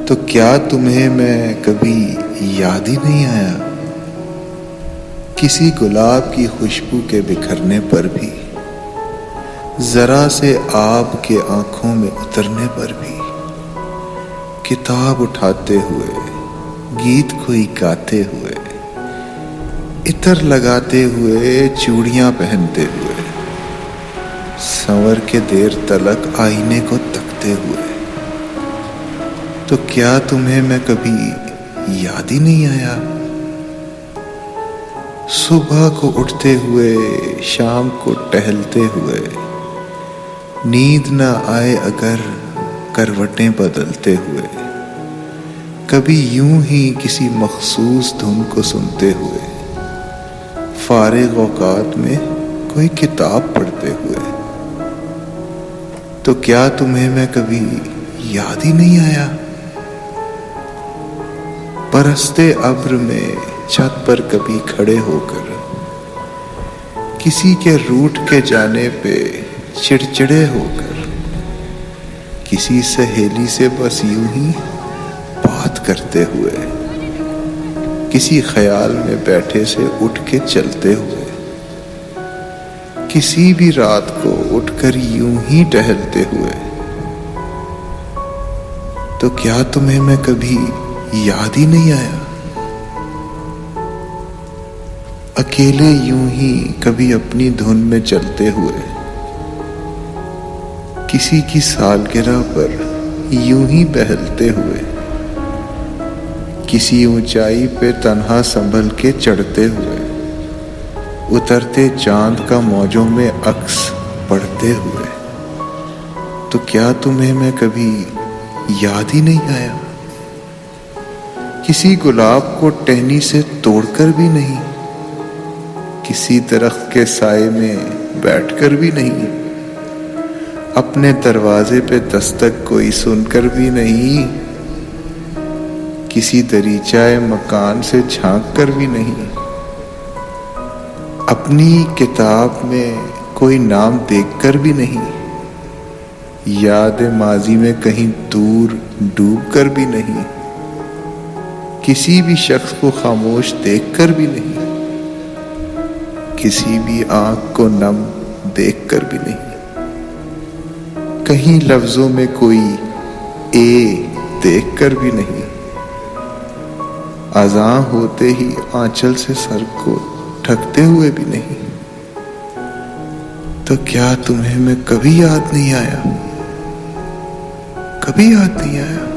तो क्या तुम्हें मैं कभी याद ही नहीं आया? किसी गुलाब की खुशबू के बिखरने पर भी, जरा से आब के आंखों में उतरने पर भी, किताब उठाते हुए, गीत कोई गाते हुए, इतर लगाते हुए, चूड़ियां पहनते हुए, संवर के देर तलक आईने को तकते हुए, तो क्या तुम्हें मैं कभी याद ही नहीं आया? सुबह को उठते हुए, शाम को टहलते हुए, नींद न आए अगर करवटें बदलते हुए, कभी यूं ही किसी मखसूस धुन को सुनते हुए, फारिग औकात में कोई किताब पढ़ते हुए, तो क्या तुम्हें मैं कभी याद ही नहीं आया? बरसते अब्र में छत पर कभी खड़े होकर, किसी के रूठ के जाने पे चिड़चिड़े होकर, किसी सहेली से बस यूं ही बात करते हुए, किसी ख्याल में बैठे से उठ के चलते हुए, किसी भी रात को उठकर यूं ही टहलते हुए, तो क्या तुम्हें मैं कभी याद ही नहीं आया? अकेले यूं ही कभी अपनी धुन में चलते हुए, किसी की सालगिरह पर यूं ही बहलते हुए, किसी ऊंचाई पे तन्हा संभल के चढ़ते हुए, उतरते चांद का मौजों में अक्स पढ़ते हुए, तो क्या तुम्हें मैं कभी याद ही नहीं आया? किसी गुलाब को टहनी से तोड़कर भी नहीं, किसी दरख्त के साए में बैठकर भी नहीं, अपने दरवाजे पे दस्तक कोई सुनकर भी नहीं, किसी दरीचाए मकान से झांक कर भी नहीं, अपनी किताब में कोई नाम देखकर भी नहीं, याद माजी में कहीं दूर डूब कर भी नहीं, किसी भी शख्स को खामोश देखकर भी नहीं, किसी भी आंख को नम देखकर भी नहीं, कहीं लफ्जों में कोई ए देखकर भी नहीं, अज़ां होते ही आंचल से सर को ढकते हुए भी नहीं, तो क्या तुम्हें मैं कभी याद नहीं आया? कभी याद नहीं आया?